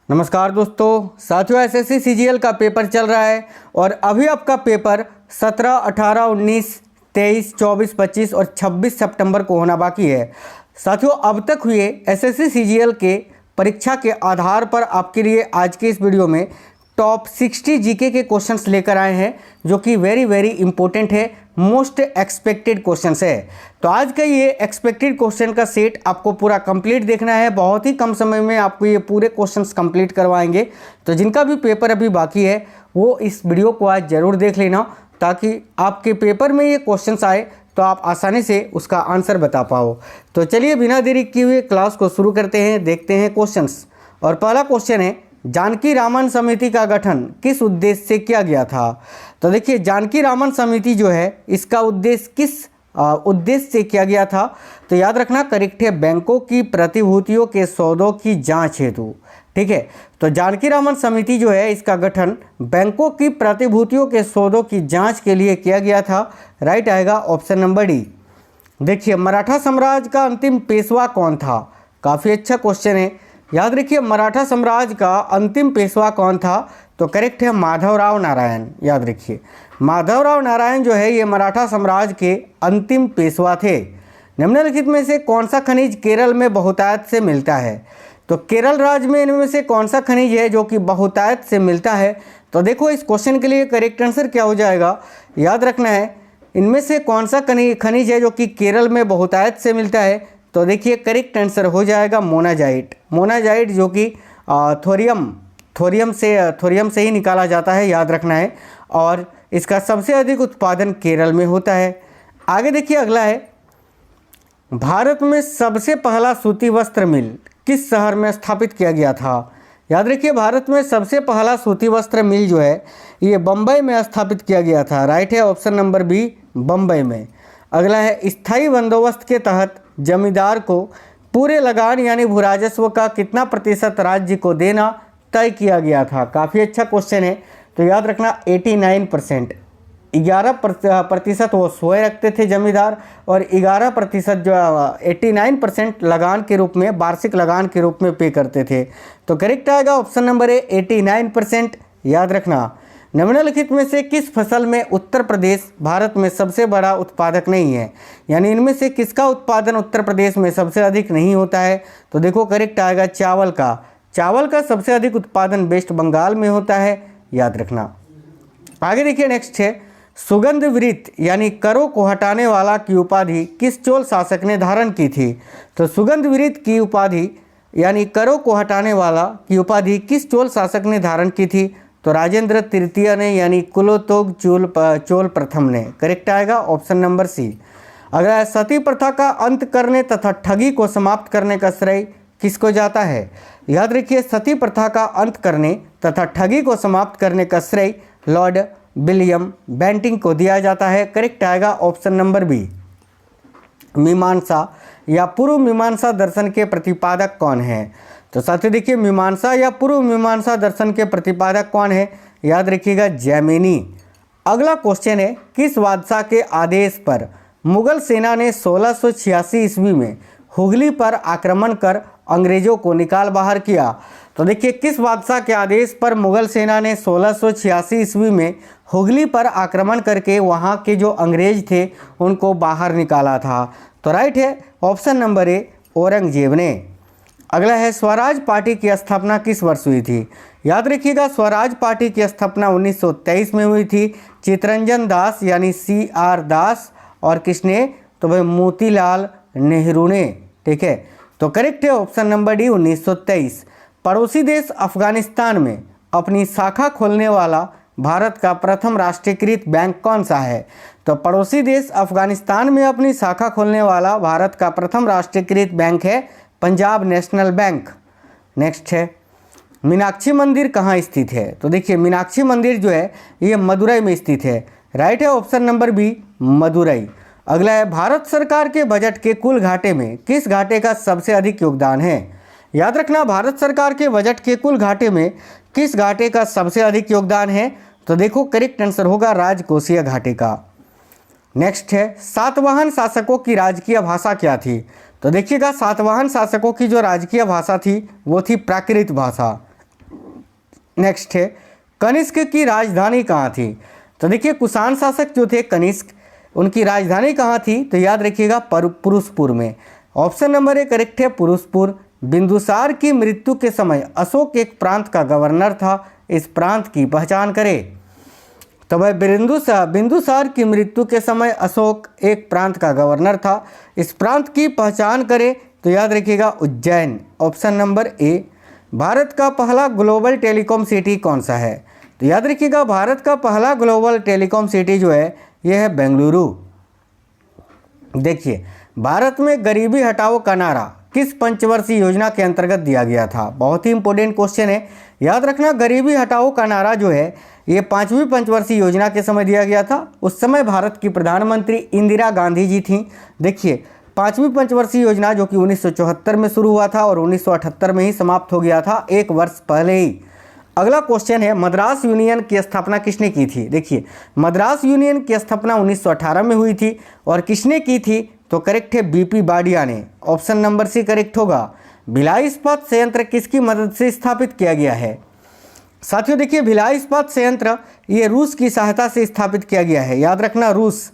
नमस्कार दोस्तों, साथियों एसएससी सीजीएल का पेपर चल रहा है और अभी आपका पेपर 17, 18, 19, 23, 24, 25 और 26 सितंबर को होना बाकी है। साथियों अब तक हुए एसएससी सीजीएल के परीक्षा के आधार पर आपके लिए आज के इस वीडियो में टॉप 60 जीके के क्वेश्चंस लेकर आए हैं, जो कि वेरी इंपॉर्टेंट है, मोस्ट एक्सपेक्टेड क्वेश्चंस है। तो आज का ये एक्सपेक्टेड क्वेश्चन का सेट आपको पूरा कंप्लीट देखना है। बहुत ही कम समय में आपको ये पूरे क्वेश्चंस कंप्लीट करवाएंगे। तो जिनका भी पेपर अभी बाकी है वो इस वीडियो को आज ज़रूर देख लेना, ताकि आपके पेपर में ये क्वेश्चंस आए तो आप आसानी से उसका आंसर बता पाओ। तो चलिए बिना देरी किए हुए क्लास को शुरू करते हैं, देखते हैं क्वेश्चंस। और पहला क्वेश्चन है, जानकी रामन समिति का गठन किस उद्देश्य से किया गया था? तो देखिए, जानकी रामन समिति जो है इसका उद्देश्य किस उद्देश्य से किया गया था? तो याद रखना करेक्ट है, बैंकों की प्रतिभूतियों के सौदों की जांच हेतु। ठीक है, तो जानकी रामन समिति जो है इसका गठन बैंकों की प्रतिभूतियों के सौदों की जांच के लिए किया गया था। राइट आएगा ऑप्शन नंबर डी। देखिए, मराठा साम्राज्य का अंतिम पेशवा कौन था? काफ़ी अच्छा क्वेश्चन है। याद रखिए, मराठा साम्राज्य का अंतिम पेशवा कौन था? तो करेक्ट है माधवराव नारायण। याद रखिए, माधवराव नारायण जो है ये मराठा साम्राज्य के अंतिम पेशवा थे। निम्नलिखित में से कौन सा खनिज केरल में बहुतायत से मिलता है? तो केरल राज्य में इनमें से कौन सा खनिज है जो कि बहुतायत से मिलता है? तो देखो, इस क्वेश्चन के लिए करेक्ट आंसर क्या हो जाएगा? याद रखना है, इनमें से कौन सा खनिज है जो कि केरल में बहुतायत से मिलता है? तो देखिए, करेक्ट आंसर हो जाएगा मोनाजाइट। मोनाजाइट जो कि थोरियम से ही निकाला जाता है, याद रखना है। और इसका सबसे अधिक उत्पादन केरल में होता है। आगे देखिए, अगला है, भारत में सबसे पहला सूती वस्त्र मिल किस शहर में स्थापित किया गया था? याद रखिए, भारत में सबसे पहला सूती वस्त्र मिल जो है ये बम्बई में स्थापित किया गया था। राइट है ऑप्शन नंबर बी, बम्बई में। अगला है, स्थायी बंदोबस्त के तहत जमींदार को पूरे लगान यानी भूराजस्व का कितना प्रतिशत राज्य को देना तय किया गया था? काफ़ी अच्छा क्वेश्चन है। तो याद रखना 89%। 11% वो स्वयं रखते थे जमींदार, और 11% जो 89% लगान के रूप में, वार्षिक लगान के रूप में पे करते थे। तो करेक्ट आएगा ऑप्शन नंबर ए, 89%। याद रखना, निम्नलिखित में से किस फसल में उत्तर प्रदेश भारत में सबसे बड़ा उत्पादक नहीं है? यानी इनमें से किसका उत्पादन उत्तर प्रदेश में सबसे अधिक नहीं होता है? तो देखो, करेक्ट आएगा चावल का। चावल का सबसे अधिक उत्पादन वेस्ट बंगाल में होता है, याद रखना। आगे देखिए, नेक्स्ट है, सुगंध वृत्त यानी करों को हटाने वाला की उपाधि किस चोल शासक ने धारण की थी? तो सुगंध वृत्त की उपाधि यानी करों को हटाने वाला की उपाधि किस चोल शासक ने धारण की थी? तो राजेंद्र तृतीय ने, यानी कुलोतुंग चोल प्रथम ने। करेक्ट आएगा ऑप्शन नंबर सी। अगला, सती प्रथा का अंत करने तथा ठगी को समाप्त करने का श्रेय किसको जाता है? याद रखिए, सती प्रथा का अंत करने तथा ठगी को समाप्त करने का श्रेय लॉर्ड विलियम बेंटिंग को दिया जाता है। करेक्ट आएगा ऑप्शन नंबर बी। मीमांसा या पूर्व मीमांसा दर्शन के प्रतिपादक कौन है? तो साथियों देखिए, मीमांसा या पूर्व मीमांसा दर्शन के प्रतिपादक कौन है? याद रखिएगा जैमिनी। अगला क्वेश्चन है, किस बादशाह के आदेश पर मुगल सेना ने 1686 ईस्वी में हुगली पर आक्रमण कर अंग्रेजों को निकाल बाहर किया? तो देखिए, किस बादशाह के आदेश पर मुगल सेना ने 1686 ईस्वी में हुगली पर आक्रमण करके वहाँ के जो अंग्रेज थे उनको बाहर निकाला था? तो राइट है ऑप्शन नंबर ए, औरंगजेब ने। अगला है, स्वराज पार्टी की स्थापना किस वर्ष हुई थी? याद रखिएगा, स्वराज पार्टी की स्थापना 1923 में हुई थी। चितरंजन दास यानी CR दास, और किसने? तो भाई मोतीलाल नेहरू ने। ठीक है, तो करेक्ट है ऑप्शन नंबर डी, 1923। पड़ोसी देश अफगानिस्तान में अपनी शाखा खोलने वाला भारत का प्रथम राष्ट्रीयकृत बैंक कौन सा है? तो पड़ोसी देश अफगानिस्तान में अपनी शाखा खोलने वाला भारत का प्रथम राष्ट्रीयकृत बैंक है पंजाब नेशनल बैंक। नेक्स्ट है, मीनाक्षी मंदिर कहाँ स्थित है? तो देखिए, मीनाक्षी मंदिर जो है ये मदुरई में स्थित है। राइट है ऑप्शन नंबर बी, मदुरई। अगला है, भारत सरकार के बजट के कुल घाटे में किस घाटे का सबसे अधिक योगदान है? याद रखना, भारत सरकार के बजट के कुल घाटे में किस घाटे का सबसे अधिक योगदान है? तो देखो, करेक्ट आंसर होगा राजकोषीय घाटे का। नेक्स्ट है, सातवाहन शासकों की राजकीय भाषा क्या थी? तो देखिएगा, सातवाहन शासकों की जो राजकीय भाषा थी वो थी प्राकृत भाषा। नेक्स्ट है कनिष्क की राजधानी कहाँ थी। तो देखिए कुषाण शासक जो थे कनिष्क, उनकी राजधानी कहाँ थी, तो याद रखिएगा पुरुषपुर में। ऑप्शन नंबर ए करेक्ट है, पुरुषपुर। बिंदुसार की मृत्यु के समय अशोक एक प्रांत का गवर्नर था, इस प्रांत की पहचान करें। तो भाई बिंदुसार की मृत्यु के समय अशोक एक प्रांत का गवर्नर था, इस प्रांत की पहचान करें, तो याद रखिएगा Ujjain. Option number A. Bharat का पहला ग्लोबल टेलीकॉम सिटी कौन सा है, तो याद रखिएगा भारत का पहला ग्लोबल टेलीकॉम सिटी जो है यह है बेंगलुरु। देखिए भारत में गरीबी हटाओ का नारा किस पंचवर्षीय योजना के अंतर्गत दिया गया था, बहुत ही इंपॉर्टेंट क्वेश्चन है। याद रखना गरीबी हटाओ का नारा जो है ये 5वीं पंचवर्षीय योजना के समय दिया गया था। उस समय भारत की प्रधानमंत्री इंदिरा गांधी जी थी। देखिए 5वीं पंचवर्षीय योजना जो कि 1974 में शुरू हुआ था और 1978 में ही समाप्त हो गया था, एक वर्ष पहले ही। अगला क्वेश्चन है मद्रास यूनियन की स्थापना किसने की थी। देखिए मद्रास यूनियन की स्थापना 1918 में हुई थी और किसने की थी, तो करेक्ट है बीपी बाडिया ने। ऑप्शन नंबर सी करेक्ट होगा। भिलाई इस्पात संयंत्र किसकी मदद से स्थापित किया गया है। साथियों देखिए भिलाई इस्पात संयंत्र ये रूस की सहायता से स्थापित किया गया है, याद रखना रूस।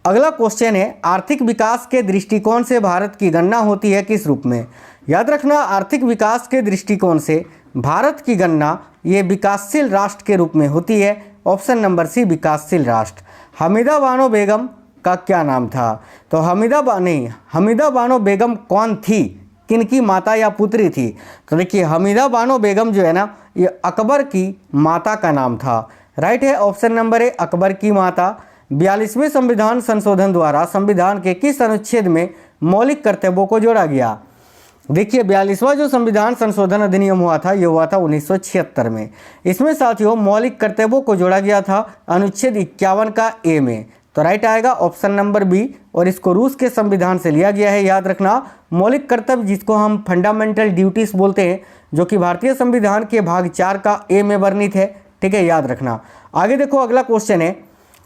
अगला क्वेश्चन है आर्थिक विकास के दृष्टिकोण से भारत की गणना होती है किस रूप में। याद रखना आर्थिक विकास के दृष्टिकोण से भारत की गणना ये विकासशील राष्ट्र के रूप में होती है। ऑप्शन नंबर सी विकासशील राष्ट्र। हमीदा बानो बेगम का क्या नाम था, तो हमीदा बानो बेगम कौन थी, किनकी माता या पुत्री थी। तो देखिए हमीदा बानो बेगम जो है ना ये अकबर की माता का नाम था। राइट है ऑप्शन नंबर ए अकबर की माता। 42वें संविधान संशोधन द्वारा संविधान के किस अनुच्छेद में मौलिक कर्तव्यों को जोड़ा गया। देखिए 42वां जो संविधान संशोधन अधिनियम हुआ था ये हुआ था 1976 में। इसमें साथियों मौलिक कर्तव्यों को जोड़ा गया था अनुच्छेद 51 का ए में। तो राइट आएगा ऑप्शन नंबर बी और इसको रूस के संविधान से लिया गया है। याद रखना मौलिक कर्तव्य जिसको हम फंडामेंटल ड्यूटीज बोलते हैं जो कि भारतीय संविधान के भाग 4 का ए में वर्णित है। ठीक है याद रखना। आगे देखो अगला क्वेश्चन है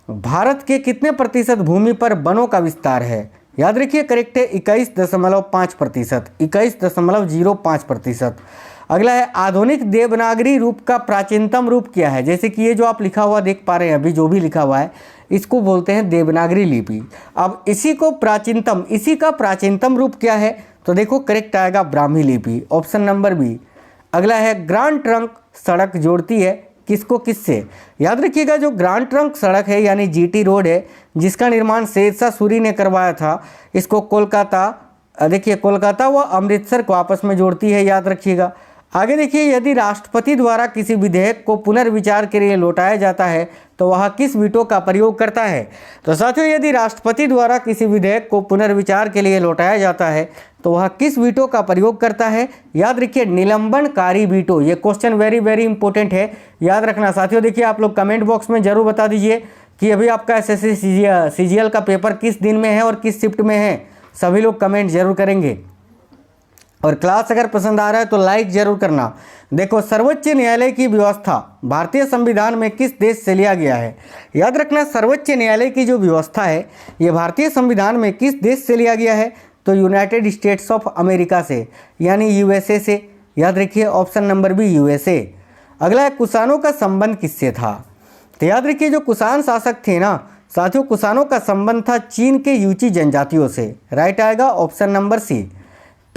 भारत के कितने प्रतिशत भूमि पर वनों का विस्तार है। याद रखिए करेक्ट है 21.5%, 21.05%। अगला है आधुनिक देवनागरी रूप का प्राचीनतम रूप क्या है। जैसे कि ये जो आप लिखा हुआ देख पा रहे हैं अभी जो भी लिखा हुआ है इसको बोलते हैं देवनागरी लिपि। अब इसी का प्राचीनतम रूप क्या है, तो देखो करेक्ट आएगा ब्राह्मी लिपि। Option number B. अगला है ग्रांड ट्रंक सड़क जोड़ती है किसको किससे। याद रखिएगा जो ग्रांड ट्रंक सड़क है यानी जीटी रोड है जिसका निर्माण शेरशाह सूरी ने करवाया था, इसको कोलकाता व अमृतसर को आपस में जोड़ती है। याद रखिएगा। आगे देखिए यदि राष्ट्रपति द्वारा किसी विधेयक को पुनर्विचार के लिए लौटाया जाता है तो वह किस वीटो का प्रयोग करता है। तो साथियों यदि राष्ट्रपति द्वारा किसी विधेयक को पुनर्विचार के लिए लौटाया जाता है तो वह किस वीटो का प्रयोग करता है। याद रखिए निलंबनकारी वीटो। ये क्वेश्चन वेरी वेरी इंपॉर्टेंट है, याद रखना। साथियों देखिए आप लोग कमेंट बॉक्स में जरूर बता दीजिए कि अभी आपका एसएससी सीजीएल का पेपर किस दिन में है और किस शिफ्ट में है। सभी लोग कमेंट जरूर करेंगे और क्लास अगर पसंद आ रहा है तो लाइक जरूर करना। देखो सर्वोच्च न्यायालय की व्यवस्था भारतीय संविधान में किस देश से लिया गया है। याद रखना सर्वोच्च न्यायालय की जो व्यवस्था है ये भारतीय संविधान में किस देश से लिया गया है, तो यूनाइटेड स्टेट्स ऑफ अमेरिका से यानी यूएसए से। याद रखिए ऑप्शन नंबर बी यूएसए। अगला है कुषाणों का संबंध किससे था। तो याद रखिए जो कुषाण शासक थे ना साथियों कुषाणों का संबंध था चीन के यूची जनजातियों से। राइट आएगा ऑप्शन नंबर सी।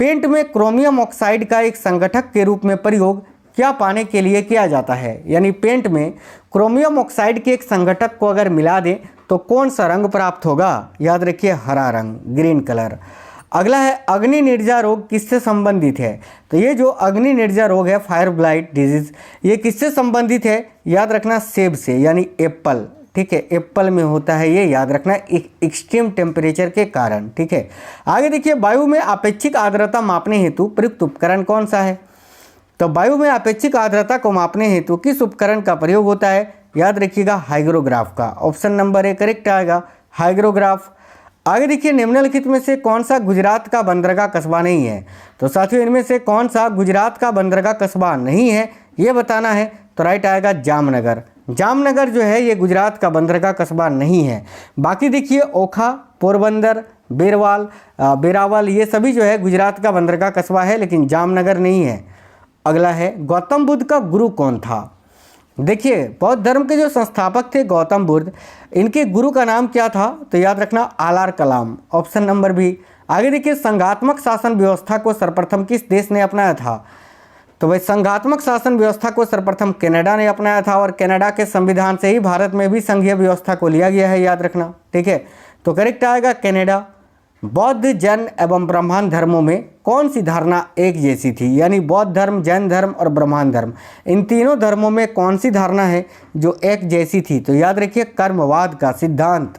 पेंट में क्रोमियम ऑक्साइड का एक संगठक के रूप में प्रयोग क्या पाने के लिए किया जाता है। यानी पेंट में क्रोमियम ऑक्साइड के एक संगठक को अगर मिला दें तो कौन सा रंग प्राप्त होगा। याद रखिए हरा रंग, ग्रीन कलर। अगला है अग्नि निर्जा रोग किससे संबंधित है। तो ये जो अग्नि निर्जा रोग है फायर ब्लाइट डिजीज ये किससे संबंधित है। याद रखना सेब से यानी एप्पल। ठीक है एप्पल में होता है ये, याद रखना एक्सट्रीम टेम्परेचर के कारण। ठीक है आगे देखिए वायु में अपेक्षिक आर्द्रता मापने हेतु प्रयुक्त उपकरण कौन सा है। तो वायु में अपेक्षिक आर्द्रता को मापने हेतु किस उपकरण का प्रयोग होता है। याद रखिएगा हाइग्रोग्राफ का। ऑप्शन नंबर ए करेक्ट आएगा हाइग्रोग्राफ। आगे देखिए निम्नलिखित में से कौन सा गुजरात का बंदरगाह कस्बा नहीं है। तो साथियों इनमें से कौन सा गुजरात का बंदरगाह कस्बा नहीं है ये बताना है। तो राइट आएगा जामनगर। जामनगर जो है ये गुजरात का बंदरगाह कस्बा नहीं है। बाकी देखिए ओखा, पोरबंदर, बेरावल ये सभी जो है गुजरात का बंदरगाह कस्बा है लेकिन जामनगर नहीं है। अगला है गौतम बुद्ध का गुरु कौन था। देखिए बौद्ध धर्म के जो संस्थापक थे गौतम बुद्ध, इनके गुरु का नाम क्या था? तो याद रखना आलार कलाम, ऑप्शन नंबर बी। आगे देखिए संघात्मक शासन व्यवस्था को सर्वप्रथम किस देश ने अपनाया था? तो भाई संघात्मक शासन व्यवस्था को सर्वप्रथम कनाडा ने अपनाया था और कनाडा के संविधान से ही भारत में भी संघीय व्यवस्था को लिया गया है, याद रखना, ठीक है। तो करेक्ट आएगा कनाडा। बौद्ध, जैन एवं ब्राह्मण धर्मों में कौन सी धारणा एक जैसी थी? यानी बौद्ध धर्म, जैन धर्म और ब्राह्मण धर्म, इन तीनों धर्मों में कौन सी धारणा है जो एक जैसी थी? तो याद रखिए कर्मवाद का सिद्धांत।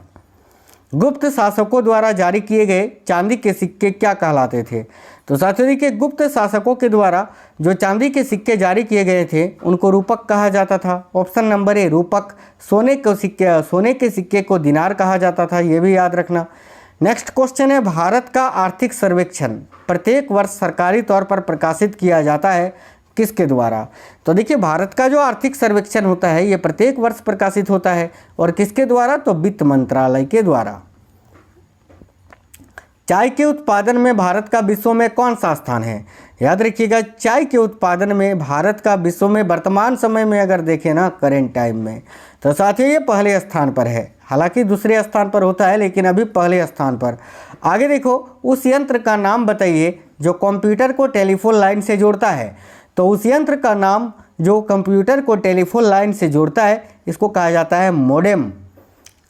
गुप्त शासकों द्वारा जारी किए गए चांदी के सिक्के क्या कहलाते थे? तो साथियों देखिए गुप्त शासकों के द्वारा जो चांदी के सिक्के जारी किए गए थे उनको रूपक कहा जाता था, ऑप्शन नंबर ए रूपक। सोने के सिक्के को दिनार कहा जाता था, ये भी याद रखना। नेक्स्ट क्वेश्चन है, भारत का आर्थिक सर्वेक्षण प्रत्येक वर्ष सरकारी तौर पर प्रकाशित किया जाता है, किसके द्वारा? तो देखिए भारत का जो आर्थिक सर्वेक्षण होता है ये प्रत्येक वर्ष प्रकाशित होता है और किसके द्वारा? तो वित्त मंत्रालय के द्वारा। चाय के उत्पादन में भारत का विश्व में कौन सा स्थान है? याद रखिएगा चाय के उत्पादन में भारत का विश्व में वर्तमान समय में अगर देखें ना, करेंट टाइम में, तो साथियों ये पहले स्थान पर है। हालांकि दूसरे स्थान पर होता है लेकिन अभी पहले स्थान पर। आगे देखो उस यंत्र का नाम बताइए जो कंप्यूटर को टेलीफोन लाइन से जोड़ता है। तो उस यंत्र का नाम जो कंप्यूटर को टेलीफोन लाइन से जोड़ता है इसको कहा जाता है मोडेम।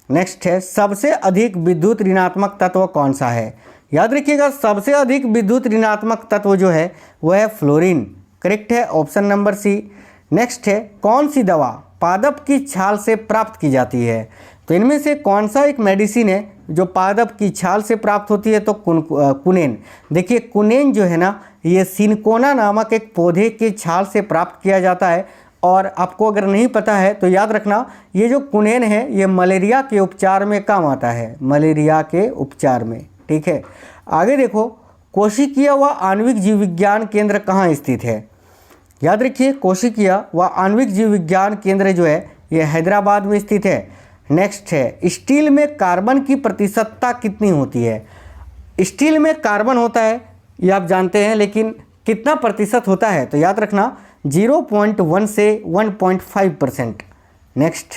नेक्स्ट है, सबसे अधिक विद्युत ऋणात्मक तत्व कौन सा है? याद रखिएगा सबसे अधिक विद्युत ऋणात्मक तत्व जो है वह है फ्लोरीन, करेक्ट है, ऑप्शन नंबर सी। नेक्स्ट है, कौन सी दवा पादप की छाल से प्राप्त की जाती है? तो इनमें से कौन सा एक मेडिसिन है जो पादप की छाल से प्राप्त होती है? तो कुनेन। देखिए कुनेन जो है ना ये सिनकोना नामक एक पौधे की छाल से प्राप्त किया जाता है और आपको अगर नहीं पता है तो याद रखना ये जो कुनेन है ये मलेरिया के उपचार में काम आता है, मलेरिया के उपचार में, ठीक है। आगे देखो कोशिकीय व आणविक जीव विज्ञान केंद्र कहाँ स्थित है? याद रखिए कोशिकीय व आणविक जीव विज्ञान केंद्र जो है ये हैदराबाद में स्थित है। नेक्स्ट है, स्टील में कार्बन की प्रतिशतता कितनी होती है? स्टील में कार्बन होता है ये आप जानते हैं लेकिन कितना प्रतिशत होता है? तो याद रखना 0.1 से 1.5%। नेक्स्ट,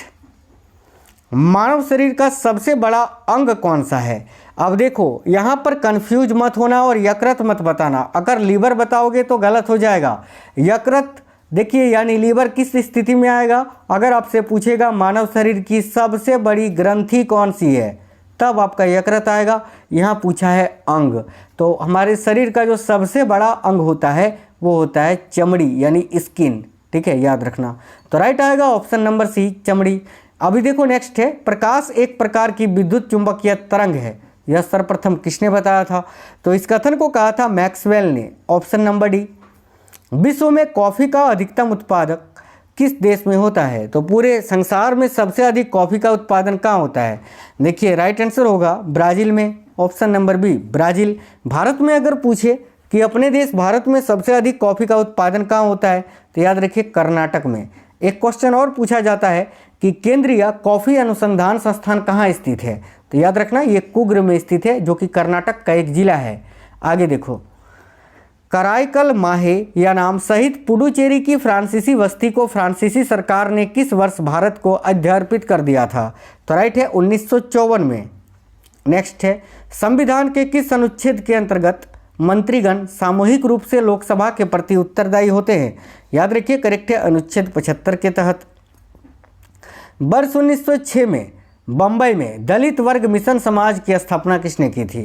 मानव शरीर का सबसे बड़ा अंग कौन सा है? अब देखो यहाँ पर कंफ्यूज मत होना और यकृत मत बताना। अगर लीवर बताओगे तो गलत हो जाएगा। यकृत देखिए यानी लीवर किस स्थिति में आएगा? अगर आपसे पूछेगा मानव शरीर की सबसे बड़ी ग्रंथि कौन सी है तब आपका यकृत आएगा। यहाँ पूछा है अंग, तो हमारे शरीर का जो सबसे बड़ा अंग होता है वो होता है चमड़ी यानी स्किन, ठीक है, याद रखना। तो राइट आएगा ऑप्शन नंबर सी चमड़ी। अभी देखो नेक्स्ट है, प्रकाश एक प्रकार की विद्युत चुंबकीय तरंग है, यह सर्वप्रथम किसने बताया था? तो इस कथन को कहा था मैक्सवेल ने, ऑप्शन नंबर डी। विश्व में कॉफ़ी का अधिकतम उत्पादक किस देश में होता है? तो पूरे संसार में सबसे अधिक कॉफ़ी का उत्पादन कहाँ होता है? देखिए राइट आंसर होगा ब्राज़ील में, option number B Brazil. Bharat में अगर पूछे कि अपने देश भारत में सबसे अधिक कॉफ़ी का उत्पादन कहाँ होता है तो याद रखिए कर्नाटक में। एक क्वेश्चन और पूछा जाता है कि केंद्रीय कॉफ़ी अनुसंधान संस्थान कहाँ स्थित है? तो याद रखना ये कुग्र में स्थित है जो कि कर्नाटक का एक जिला है। आगे देखो, कराईकल माहे या नाम सहित पुडुचेरी की फ्रांसीसी बस्ती को फ्रांसीसी सरकार ने किस वर्ष भारत को अध्यर्पित कर दिया था? तो राइट है 1954 में। नेक्स्ट है, संविधान के किस अनुच्छेद के अंतर्गत मंत्रीगण सामूहिक रूप से लोकसभा के प्रति उत्तरदायी होते हैं? याद रखिए करेक्ट है अनुच्छेद 75 के तहत। वर्ष 1906 में बम्बई में दलित वर्ग मिशन समाज की स्थापना किसने की थी?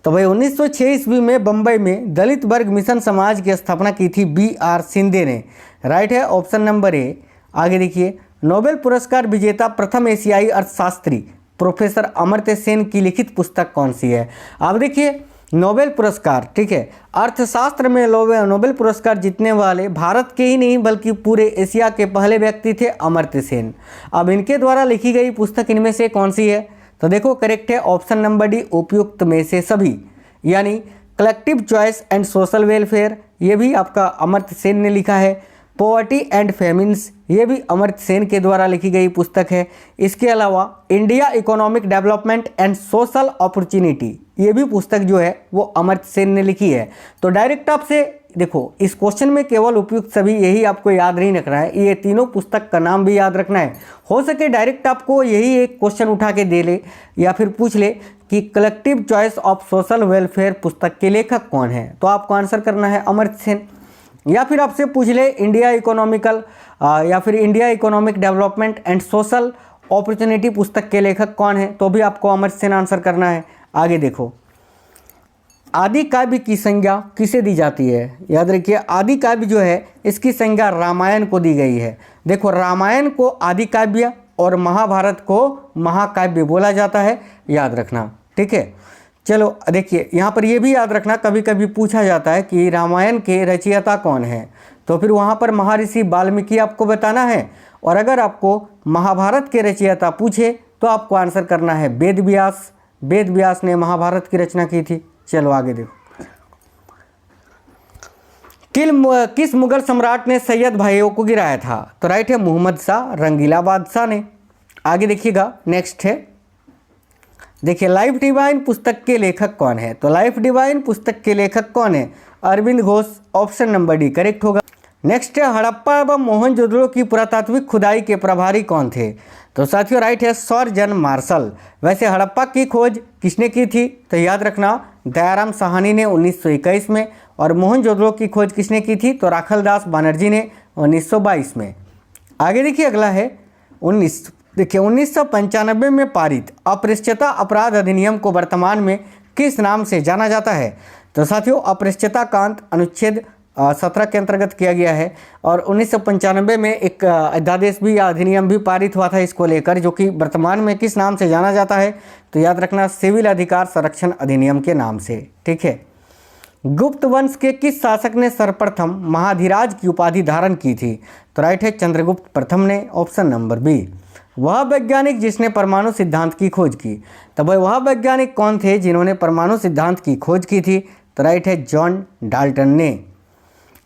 तो भाई 1906 ईस्वी में बम्बई में दलित वर्ग मिशन समाज की स्थापना की थी BR शिंदे ने, राइट है ऑप्शन नंबर ए। आगे देखिए, नोबेल पुरस्कार विजेता प्रथम एशियाई अर्थशास्त्री प्रोफेसर अमर्त्य सेन की लिखित पुस्तक कौन सी है? अब देखिए नोबेल पुरस्कार, ठीक है, अर्थशास्त्र में नोबेल पुरस्कार जीतने वाले भारत के ही नहीं बल्कि पूरे एशिया के पहले व्यक्ति थे अमर्त्य सेन। अब इनके द्वारा लिखी गई पुस्तक इनमें से कौन सी है? तो देखो करेक्ट है ऑप्शन नंबर डी उपयुक्त में से सभी, यानी collective choice and social welfare, ये भी आपका अमर्त्य सेन ने लिखा है। पॉवर्टी एंड फेमिन्स, ये भी अमर्त्य सेन के द्वारा लिखी गई पुस्तक है। इसके अलावा India economic development and social opportunity, ये भी पुस्तक जो है वो अमर्त्य सेन ने लिखी है। तो डायरेक्ट आपसे देखो इस क्वेश्चन में केवल उपयुक्त सभी यही आपको याद नहीं रखना है, ये तीनों पुस्तक का नाम भी याद रखना है। हो सके डायरेक्ट आपको यही एक क्वेश्चन उठा के दे ले या फिर पूछ ले कि collective choice of social welfare पुस्तक के लेखक कौन है, तो आपको आंसर करना है अमर्त्य सेन। या फिर आपसे पूछ ले India economic development and social opportunity पुस्तक के लेखक कौन है, तो भी आपको अमर्त्य सेन आंसर करना है। आगे देखो, आदि काव्य की संज्ञा किसे दी जाती है? याद रखिए आदि काव्य जो है इसकी संज्ञा रामायण को दी गई है। देखो रामायण को आदि काव्य और महाभारत को महाकाव्य बोला जाता है, याद रखना, ठीक है। चलो देखिए यहाँ पर ये भी याद रखना, कभी कभी पूछा जाता है कि रामायण के रचयिता कौन है, तो फिर वहाँ पर महर्षि वाल्मीकि आपको बताना है। और अगर आपको महाभारत के रचयिता पूछे तो आपको आंसर करना है वेद व्यास। वेद व्यास ने महाभारत की रचना की थी। चलो आगे देखो, किस मुगल सम्राट ने सैयद भाइयों को गिराया था? तो राइट है मोहम्मद शाह रंगीला बादशाह ने। आगे देखिएगा, नेक्स्ट है, देखिए लाइफ डिवाइन पुस्तक के लेखक कौन है? तो लाइफ डिवाइन पुस्तक के लेखक कौन है? Arvind Ghosh. Option number D correct होगा। नेक्स्ट है, हड़प्पा एवं मोहनजोदड़ो की पुरातात्विक खुदाई के प्रभारी कौन थे? तो साथियों राइट है सर जॉन मार्शल। वैसे हड़प्पा की खोज किसने की थी? तो याद रखना दयाराम साहनी ने 1921 में, और मोहनजोदड़ो की खोज किसने की थी? तो राखलदास बनर्जी ने 1922 में। आगे देखिए अगला है 1995 में पारित अपृष्ठता अपराध अधिनियम को वर्तमान में किस नाम से जाना जाता है? तो साथियों अपृष्ठता कांत अनुच्छेद 17 के अंतर्गत किया गया है, और 1995 में एक अध्यादेश भी या अधिनियम भी पारित हुआ था इसको लेकर, जो कि वर्तमान में किस नाम से जाना जाता है? तो याद रखना सिविल अधिकार संरक्षण अधिनियम के नाम से, ठीक है। गुप्त वंश के किस शासक ने सर्वप्रथम महाधिराज की उपाधि धारण की थी? तो राइट है चंद्रगुप्त प्रथम ने। Option number B. वह वैज्ञानिक जिसने परमाणु सिद्धांत की खोज की? तो भाई वह वैज्ञानिक कौन थे जिन्होंने परमाणु सिद्धांत की खोज की थी? तो राइट है जॉन डाल्टन ने।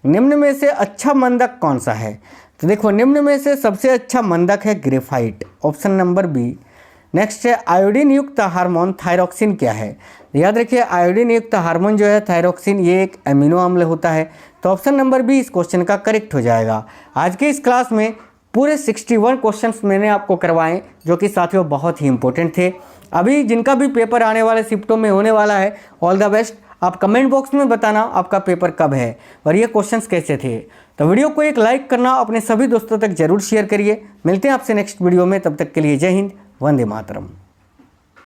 निम्न में से अच्छा मंदक कौन सा है? तो देखो निम्न में से सबसे अच्छा मंदक है graphite. Option number B. Next है, आयोडीन युक्त हार्मोन थायरोक्सिन क्या है? याद रखिए आयोडीन युक्त हार्मोन जो है थायरोक्सिन, ये एक अमीनो अम्ल होता है। तो ऑप्शन नंबर बी इस क्वेश्चन का करेक्ट हो जाएगा। आज के इस क्लास में पूरे 61 क्वेश्चंस मैंने आपको करवाए, जो कि साथियों बहुत ही इंपॉर्टेंट थे। अभी जिनका भी पेपर आने वाले शिफ्टों में होने वाला है, ऑल द बेस्ट। आप कमेंट बॉक्स में बताना आपका पेपर कब है और ये क्वेश्चंस कैसे थे। तो वीडियो को एक लाइक करना, अपने सभी दोस्तों तक जरूर शेयर करिए। मिलते हैं आपसे नेक्स्ट वीडियो में, तब तक के लिए जय हिंद, वंदे मातरम।